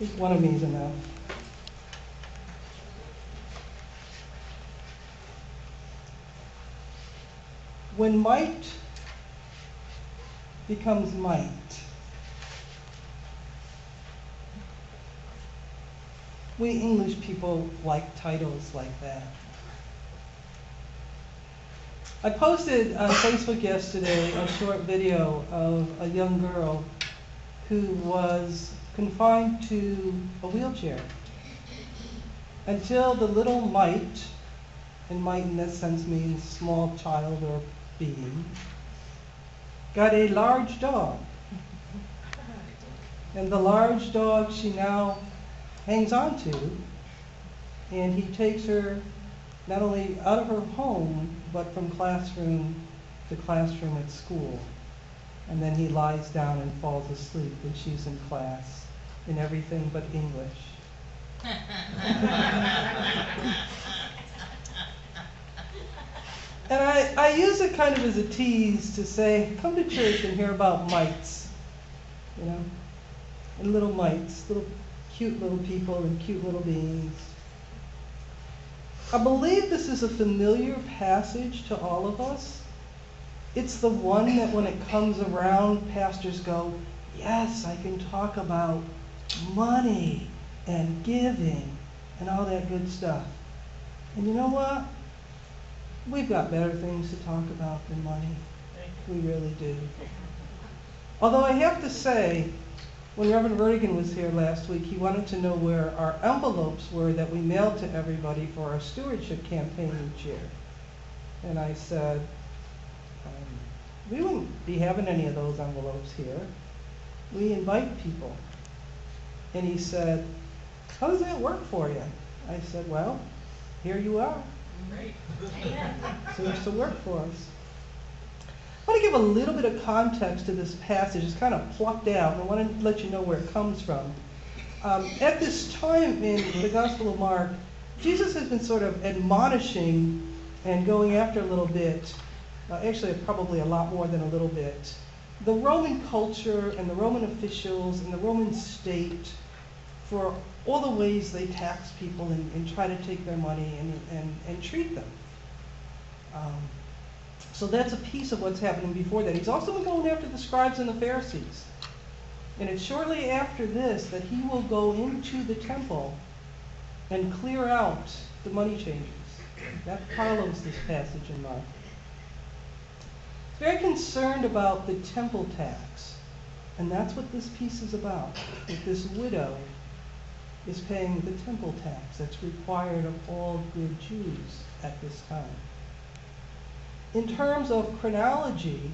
think one of me is enough. When Mite becomes Mite, we English people like titles like that. I posted on Facebook yesterday a short video of a young girl who was confined to a wheelchair until the little Mite, and Mite in that sense means small child or being, got a large dog. And the large dog she now hangs on to, and he takes her not only out of her home, but from classroom to classroom at school. And then he lies down and falls asleep when she's in class in everything but English. And I use it kind of as a tease to say, come to church and hear about mites, you know, and little mites, little cute little people and cute little beings. I believe this is a familiar passage to all of us. It's the one that when it comes around, pastors go, yes, I can talk about money and giving and all that good stuff. And you know what? We've got better things to talk about than money. We really do. Although I have to say, when Reverend Vertigan was here last week, he wanted to know where our envelopes were that we mailed to everybody for our stewardship campaign each year. And I said, we wouldn't be having any of those envelopes here. We invite people. And he said, how does that work for you? I said, well, here you are. Great. Seems to work for us. I want to give a little bit of context to this passage. It's kind of plucked out, and I want to let you know where it comes from. At this time in the Gospel of Mark, Jesus has been sort of admonishing and going after a little bit, actually probably a lot more than a little bit, the Roman culture and the Roman officials and the Roman state for all the ways they tax people and try to take their money and treat them. So that's a piece of what's happening before that. He's also been going after the scribes and the Pharisees. And it's shortly after this that he will go into the temple and clear out the money changers. That follows this passage in Mark. He's very concerned about the temple tax. And that's what this piece is about. That this widow is paying the temple tax that's required of all good Jews at this time. In terms of chronology,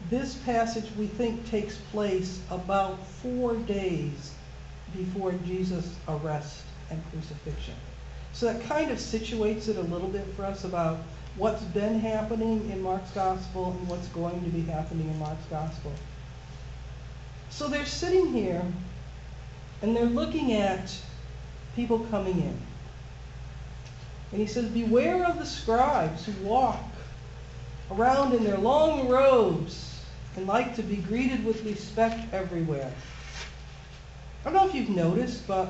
this passage we think takes place about 4 days before Jesus' arrest and crucifixion. So that kind of situates it a little bit for us about what's been happening in Mark's gospel and what's going to be happening in Mark's gospel. So they're sitting here and they're looking at people coming in. And he says, beware of the scribes who walk around in their long robes and like to be greeted with respect everywhere. I don't know if you've noticed, but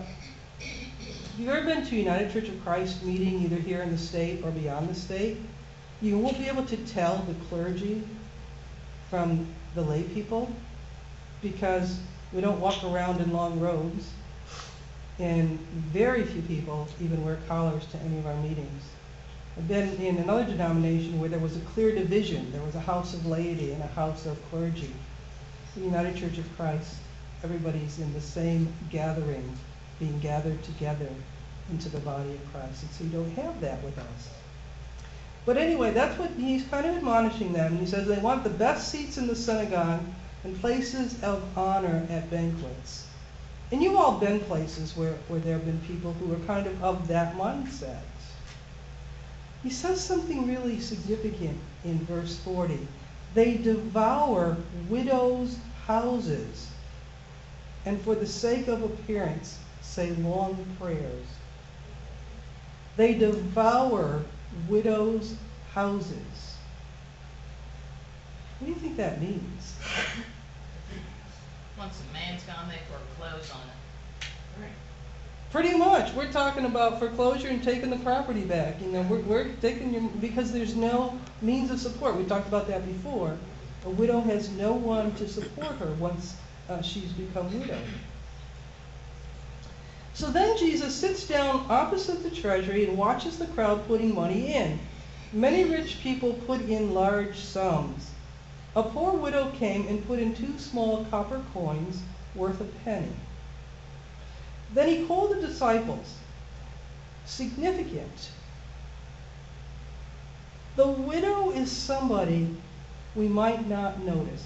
if you've ever been to a United Church of Christ meeting either here in the state or beyond the state, you won't be able to tell the clergy from the lay people because we don't walk around in long robes, and very few people even wear collars to any of our meetings. I've been in another denomination where there was a clear division. There was a house of laity and a house of clergy. The United Church of Christ, everybody's in the same gathering, being gathered together into the body of Christ. And so you don't have that with us. But anyway, that's what he's kind of admonishing them. He says they want the best seats in the synagogue and places of honor at banquets. And you've all been places where there have been people who are kind of that mindset. He says something really significant in verse 40. They devour widows' houses, and for the sake of appearance, say long prayers. They devour widows' houses. What do you think that means? Once a man's gone, they foreclose on it. Pretty much. We're talking about foreclosure and taking the property back. You know, we're taking your, because there's no means of support. We talked about that before. A widow has no one to support her once she's become widowed. So then Jesus sits down opposite the treasury and watches the crowd putting money in. Many rich people put in large sums. A poor widow came and put in 2 small copper coins worth a penny. Then he called the disciples. Significant. The widow is somebody we might not notice.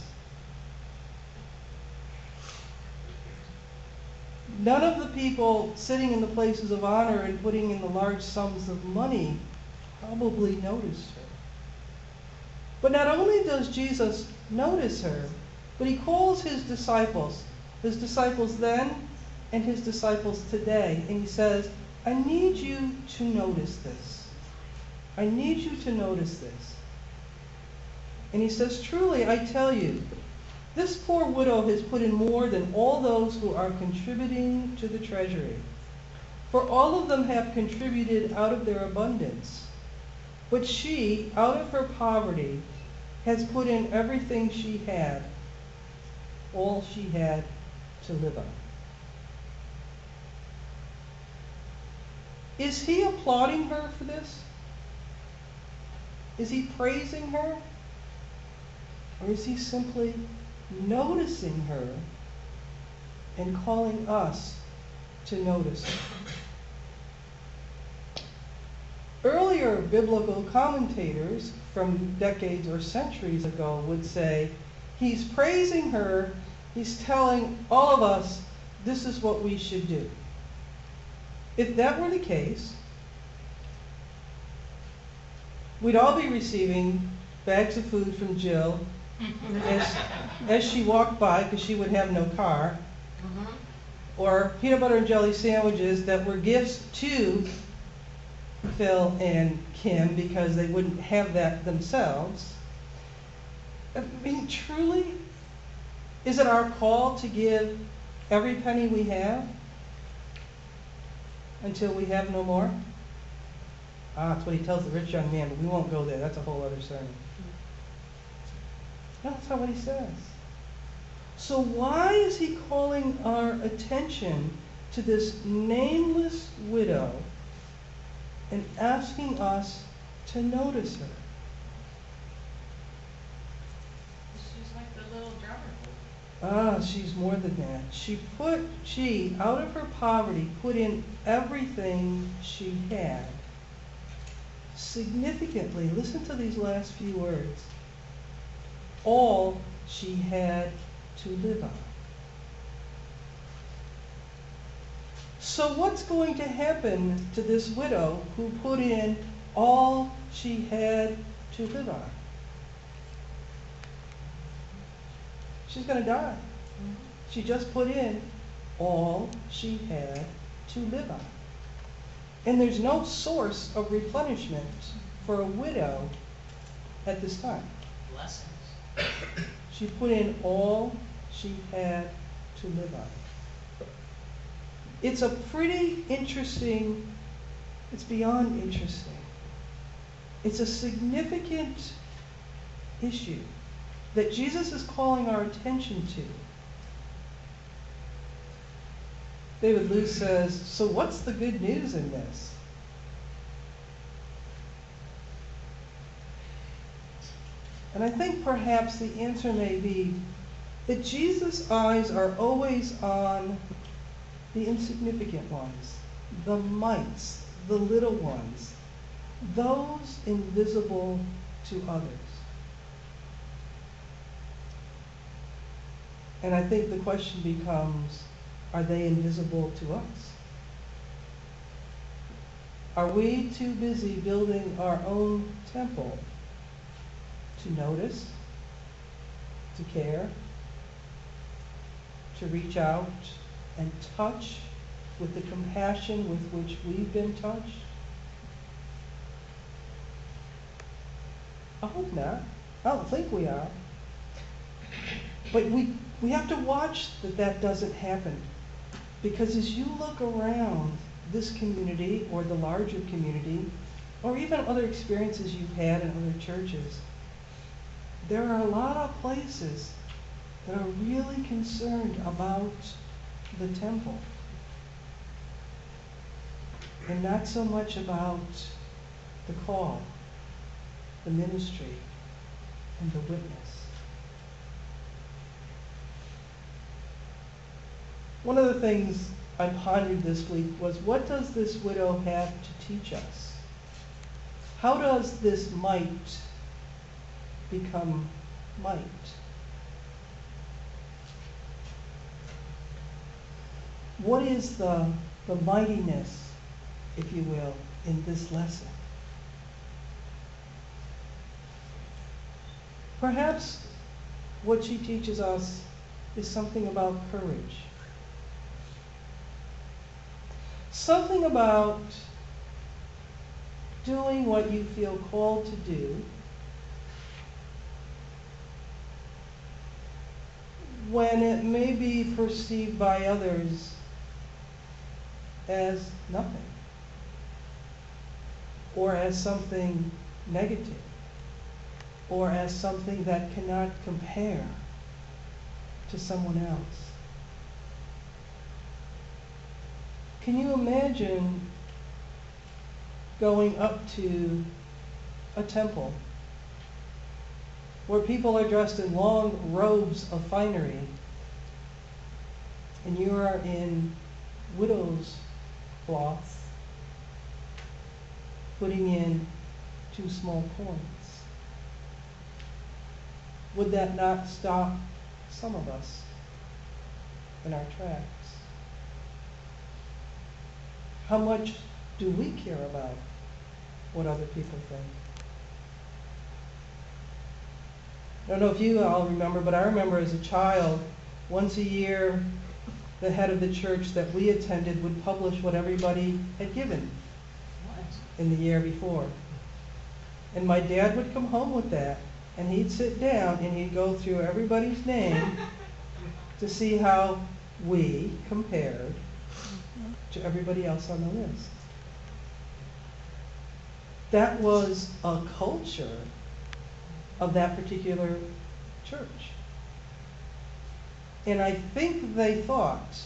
None of the people sitting in the places of honor and putting in the large sums of money probably noticed her. But not only does Jesus notice her, but he calls his disciples then and his disciples today, and he says, I need you to notice this. I need you to notice this. And he says, truly, I tell you, this poor widow has put in more than all those who are contributing to the treasury. For all of them have contributed out of their abundance. But she, out of her poverty, has put in everything she had, all she had to live on. Is he applauding her for this? Is he praising her? Or is he simply noticing her and calling us to notice her? Earlier biblical commentators from decades or centuries ago would say, he's praising her, he's telling all of us this is what we should do. If that were the case, we'd all be receiving bags of food from Jill as she walked by, because she would have no car, or peanut butter and jelly sandwiches that were gifts to Phil and Kim because they wouldn't have that themselves. I mean, truly, is it our call to give every penny we have until we have no more? That's what he tells the rich young man, but we won't go there. That's a whole other sermon. No, that's not what he says. So why is he calling our attention to this nameless widow and asking us to notice her? She's like the little drummer. She's more than that. She, out of her poverty, put in everything she had. Significantly, listen to these last few words. All she had to live on. So what's going to happen to this widow who put in all she had to live on? She's going to die. She just put in all she had to live on. And there's no source of replenishment for a widow at this time. Blessings. She put in all she had to live on. It's a pretty interesting, it's beyond interesting. It's a significant issue that Jesus is calling our attention to. David Luce says, so what's the good news in this? And I think perhaps the answer may be that Jesus' eyes are always on the insignificant ones, the mites, the little ones, those invisible to others. And I think the question becomes, are they invisible to us? Are we too busy building our own temple to notice, to care, to reach out and touch with the compassion with which we've been touched? I hope not. I don't think we are. But we have to watch that doesn't happen. Because as you look around, this community or the larger community, or even other experiences you've had in other churches, there are a lot of places that are really concerned about the temple, and not so much about the call, the ministry, and the witness. One of the things I pondered this week was, what does this widow have to teach us? How does this mite become might? What is the mightiness, if you will, in this lesson? Perhaps what she teaches us is something about courage. Something about doing what you feel called to do when it may be perceived by others as nothing, or as something negative, or as something that cannot compare to someone else. Can you imagine going up to a temple where people are dressed in long robes of finery, and you are in widow's cloth, putting in 2 small coins? Would that not stop some of us in our tracks? How much do we care about what other people think? I don't know if you all remember, but I remember as a child, once a year, the head of the church that we attended would publish what everybody had given in the year before. And my dad would come home with that, and he'd sit down and he'd go through everybody's name to see how we compared to everybody else on the list. That was a culture of that particular church. And I think they thought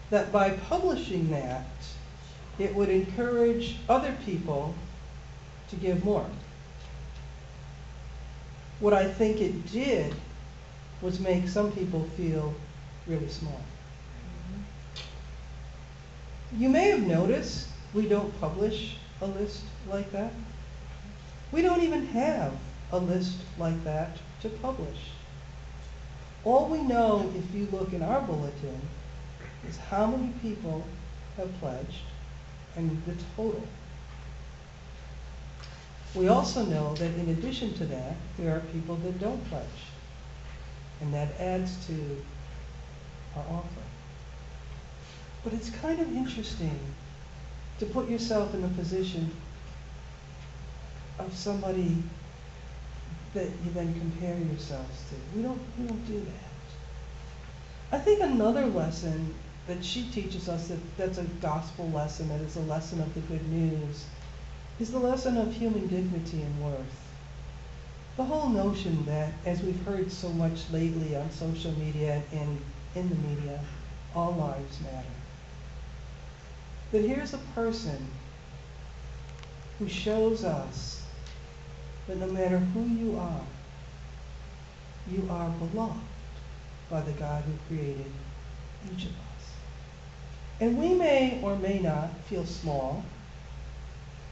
that by publishing that, it would encourage other people to give more. What I think it did was make some people feel really small. You may have noticed we don't publish a list like that. We don't even have a list like that to publish. All we know, if you look in our bulletin, is how many people have pledged and the total. We also know that in addition to that, there are people that don't pledge, and that adds to our offer. But it's kind of interesting to put yourself in the position of somebody that you then compare yourselves to. We don't do that. I think another lesson that she teaches us, that's a gospel lesson, that is a lesson of the good news, is the lesson of human dignity and worth. The whole notion that, as we've heard so much lately on social media and in the media, all lives matter. That here's a person who shows us that no matter who you are beloved by the God who created each of us. And we may or may not feel small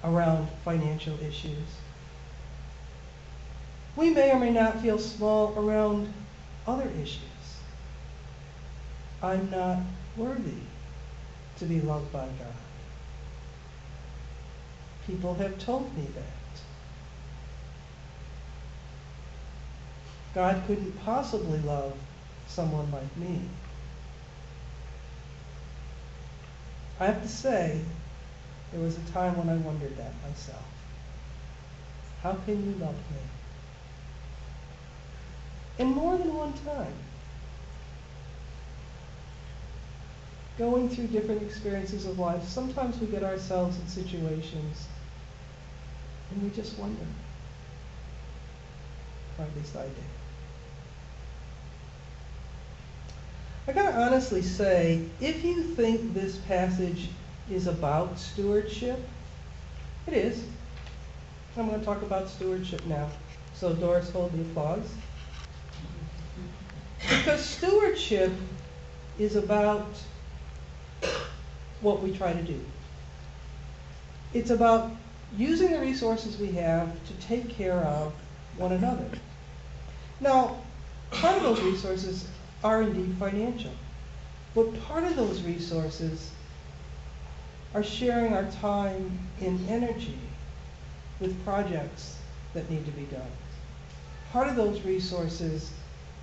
around financial issues. We may or may not feel small around other issues. I'm not worthy to be loved by God. People have told me that. God couldn't possibly love someone like me. I have to say, there was a time when I wondered that myself. How can you love me? And more than one time. going through different experiences of life, sometimes we get ourselves in situations and we just wonder. Or at least I did. I gotta honestly say, if you think this passage is about stewardship, it is. I'm going to talk about stewardship now. So Doris, hold the applause. Because stewardship is about what we try to do. It's about using the resources we have to take care of one another. Now, part of those resources are indeed financial, but part of those resources are sharing our time and energy with projects that need to be done. Part of those resources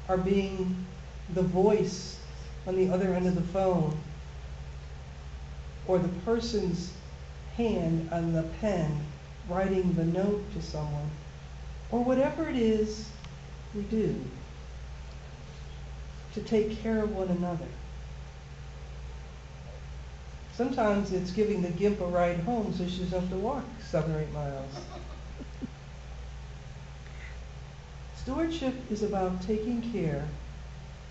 are being the voice on the other end of the phone, or the person's hand on the pen writing the note to someone, or whatever it is we do to take care of one another. Sometimes it's giving the gimp a ride home so she doesn't have to walk 7 or 8 miles. Stewardship is about taking care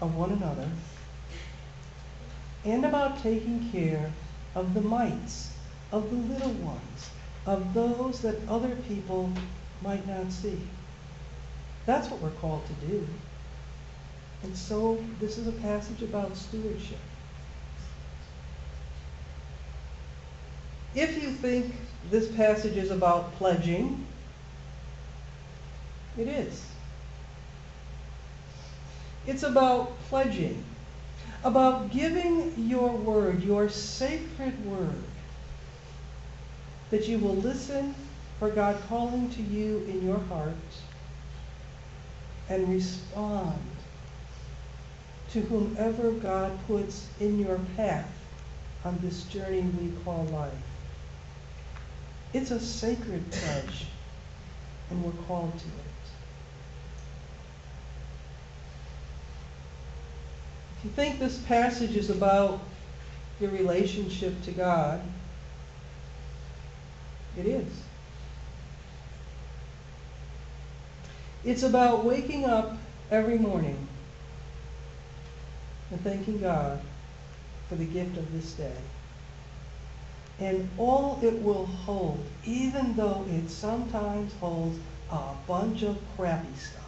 of one another and about taking care of the mites, of the little ones, of those that other people might not see. That's what we're called to do. And so this is a passage about stewardship. If you think this passage is about pledging, it is. It's about pledging, about giving your word, your sacred word, that you will listen for God calling to you in your heart and respond to whomever God puts in your path on this journey we call life. It's a sacred pledge, and we're called to it. If you think this passage is about your relationship to God, it is. It's about waking up every morning and thanking God for the gift of this day and all it will hold, even though it sometimes holds a bunch of crappy stuff.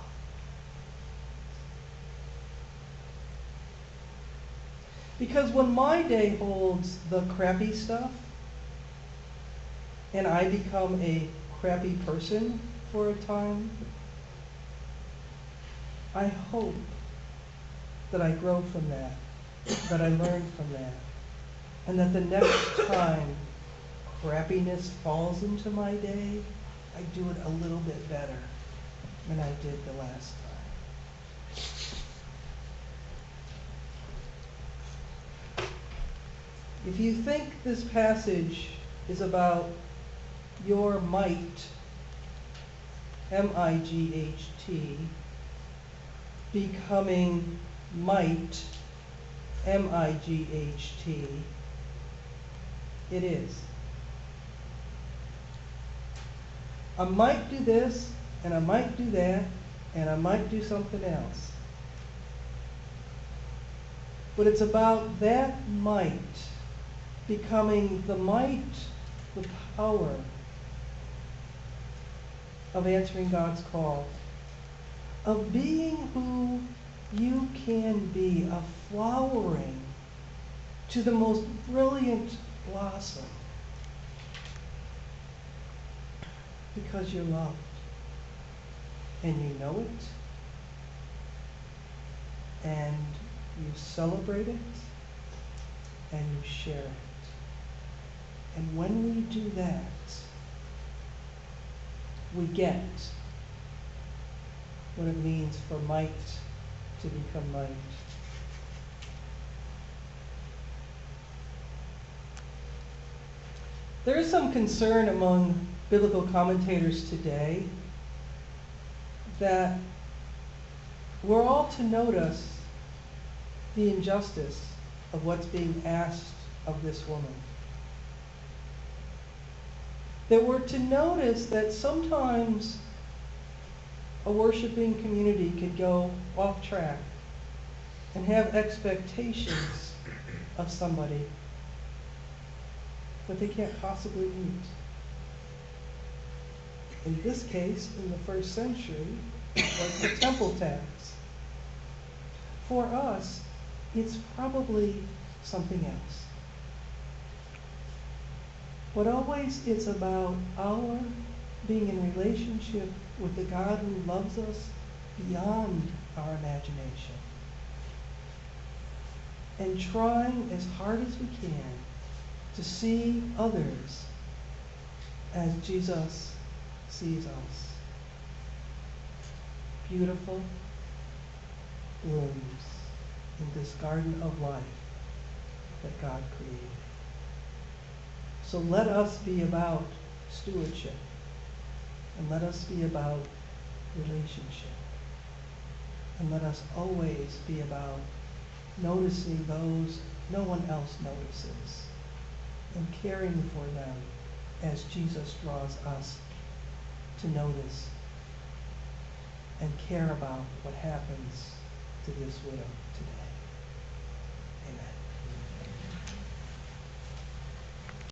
Because when my day holds the crappy stuff, and I become a crappy person for a time, I hope that I grow from that I learn from that, and that the next time crappiness falls into my day, I do it a little bit better than I did the last time. If you think this passage is about your might, M-I-G-H-T, becoming might, M-I-G-H-T, it is. I might do this, and I might do that, and I might do something else. But it's about that might becoming the might, the power of answering God's call, of being who you can be, of flowering to the most brilliant blossom because you're loved and you know it and you celebrate it and you share it. And when we do that, we get what it means for might to become might. There is some concern among biblical commentators today that we're all to notice the injustice of what's being asked of this woman. That we're to notice that sometimes a worshiping community could go off track and have expectations of somebody that they can't possibly meet. In this case, in the first century, was the temple tax. For us, it's probably something else. But always it's about our being in relationship with the God who loves us beyond our imagination. And trying as hard as we can to see others as Jesus sees us. Beautiful blooms in this garden of life that God created. So let us be about stewardship, and let us be about relationship, and let us always be about noticing those no one else notices and caring for them as Jesus draws us to notice and care about what happens to this widow today.